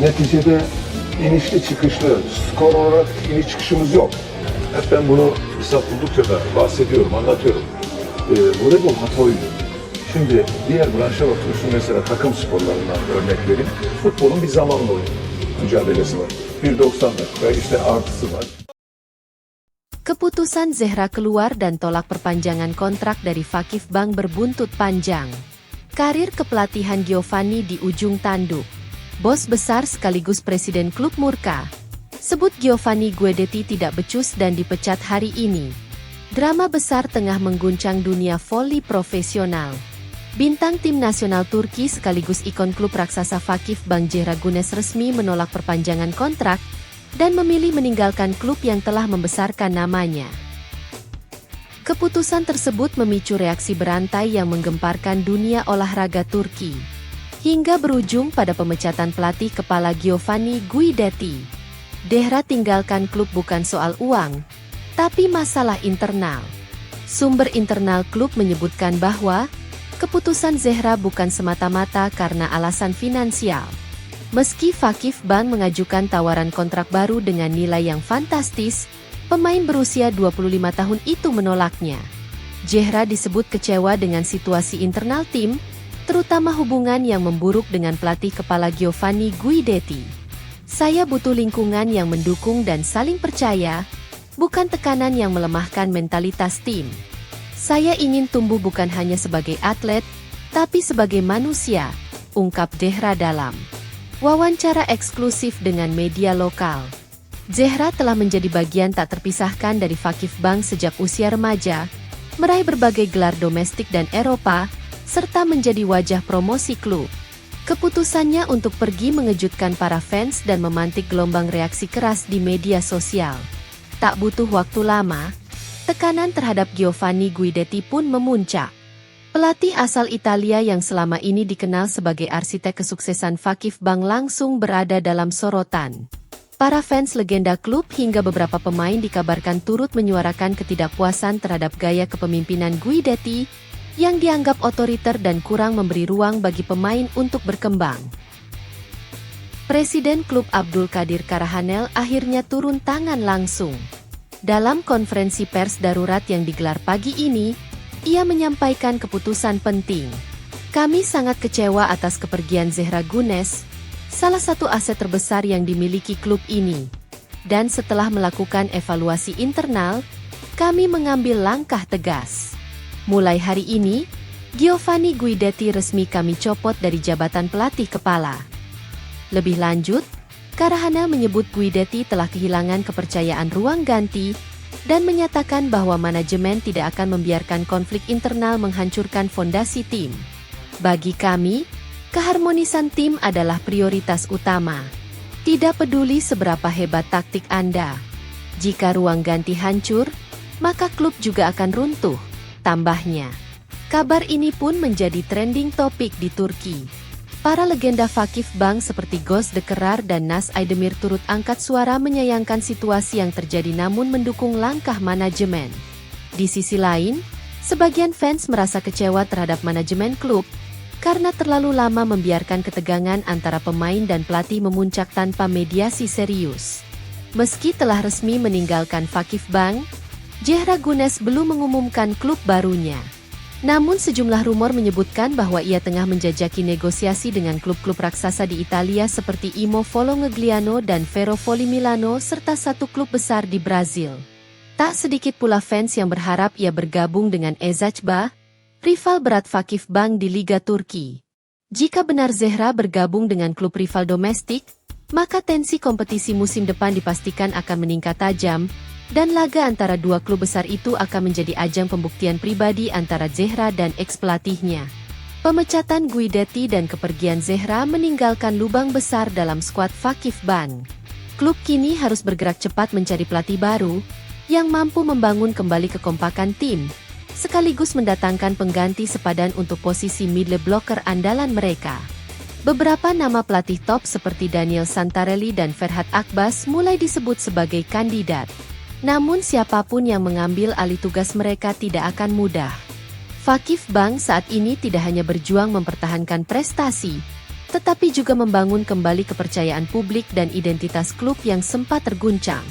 Neticede inişli çıkışlı, skor olarak iniş çıkışımız yok. Hep ben bunu fırsat buldukça da bahsediyorum, anlatıyorum. Voleybol hata oyunu. Şimdi diğer branşa bakıyorsun, mesela takım sporlarından örnek vereyim. Futbolun bir zamanla oyunu mücadelesi var. 1.90 dakika, işte artısı var. Keputusan Zehra keluar dan tolak perpanjangan kontrak dari Fakif Bank berbuntut panjang. Karir kepelatihan Giovanni di ujung tanduk. Bos besar sekaligus presiden klub murka. Sebut Giovanni Guidetti tidak becus dan dipecat hari ini. Drama besar tengah mengguncang dunia voli profesional. Bintang tim nasional Turki sekaligus ikon klub raksasa Fakif Bank Zehra Güneş resmi menolak perpanjangan kontrak dan memilih meninggalkan klub yang telah membesarkan namanya. Keputusan tersebut memicu reaksi berantai yang menggemparkan dunia olahraga Turki, hingga berujung pada pemecatan pelatih kepala Giovanni Guidetti. Zehra tinggalkan klub bukan soal uang, tapi masalah internal. Sumber internal klub menyebutkan bahwa keputusan Zehra bukan semata-mata karena alasan finansial. Meski Fakif Bank mengajukan tawaran kontrak baru dengan nilai yang fantastis, pemain berusia 25 tahun itu menolaknya. Zehra disebut kecewa dengan situasi internal tim, terutama hubungan yang memburuk dengan pelatih kepala Giovanni Guidetti. Saya butuh lingkungan yang mendukung dan saling percaya, bukan tekanan yang melemahkan mentalitas tim. Saya ingin tumbuh bukan hanya sebagai atlet, tapi sebagai manusia, ungkap Zehra dalam wawancara eksklusif dengan media lokal. Zehra telah menjadi bagian tak terpisahkan dari Fakif Bank sejak usia remaja, meraih berbagai gelar domestik dan Eropa, serta menjadi wajah promosi klub. Keputusannya untuk pergi mengejutkan para fans dan memantik gelombang reaksi keras di media sosial. Tak butuh waktu lama, tekanan terhadap Giovanni Guidetti pun memuncak. Pelatih asal Italia yang selama ini dikenal sebagai arsitek kesuksesan Fakif Bank langsung berada dalam sorotan. Para fans legenda klub hingga beberapa pemain dikabarkan turut menyuarakan ketidakpuasan terhadap gaya kepemimpinan Guidetti yang dianggap otoriter dan kurang memberi ruang bagi pemain untuk berkembang. Presiden klub Abdul Qadir Karahanel akhirnya turun tangan langsung. Dalam konferensi pers darurat yang digelar pagi ini, ia menyampaikan keputusan penting. Kami sangat kecewa atas kepergian Zehra Güneş, salah satu aset terbesar yang dimiliki klub ini. Dan setelah melakukan evaluasi internal, kami mengambil langkah tegas. Mulai hari ini, Giovanni Guidetti resmi kami copot dari jabatan pelatih kepala. Lebih lanjut, Karahanel menyebut Guidetti telah kehilangan kepercayaan ruang ganti, dan menyatakan bahwa manajemen tidak akan membiarkan konflik internal menghancurkan fondasi tim. Bagi kami, keharmonisan tim adalah prioritas utama. Tidak peduli seberapa hebat taktik Anda. Jika ruang ganti hancur, maka klub juga akan runtuh, tambahnya. Kabar ini pun menjadi trending topik di Turki. Para legenda Fakif Bank seperti Göz Dekerar dan Naz Aydemir turut angkat suara menyayangkan situasi yang terjadi namun mendukung langkah manajemen. Di sisi lain, sebagian fans merasa kecewa terhadap manajemen klub karena terlalu lama membiarkan ketegangan antara pemain dan pelatih memuncak tanpa mediasi serius. Meski telah resmi meninggalkan Fakif Bank, Zehra Güneş belum mengumumkan klub barunya. Namun sejumlah rumor menyebutkan bahwa ia tengah menjajaki negosiasi dengan klub-klub raksasa di Italia seperti Imo Folongegliano dan Ferro Voli Milano serta satu klub besar di Brazil. Tak sedikit pula fans yang berharap ia bergabung dengan Eczacıbaşı, rival berat Fakif Bank di Liga Turki. Jika benar Zehra bergabung dengan klub rival domestik, maka tensi kompetisi musim depan dipastikan akan meningkat tajam, dan laga antara dua klub besar itu akan menjadi ajang pembuktian pribadi antara Zehra dan ex-pelatihnya. Pemecatan Guidetti dan kepergian Zehra meninggalkan lubang besar dalam skuad Fakif Bank. Klub kini harus bergerak cepat mencari pelatih baru, yang mampu membangun kembali kekompakan tim, sekaligus mendatangkan pengganti sepadan untuk posisi middle blocker andalan mereka. Beberapa nama pelatih top seperti Daniel Santarelli dan Ferhat Akbas mulai disebut sebagai kandidat. Namun siapapun yang mengambil alih tugas mereka tidak akan mudah. Fakif Bank saat ini tidak hanya berjuang mempertahankan prestasi, tetapi juga membangun kembali kepercayaan publik dan identitas klub yang sempat terguncang.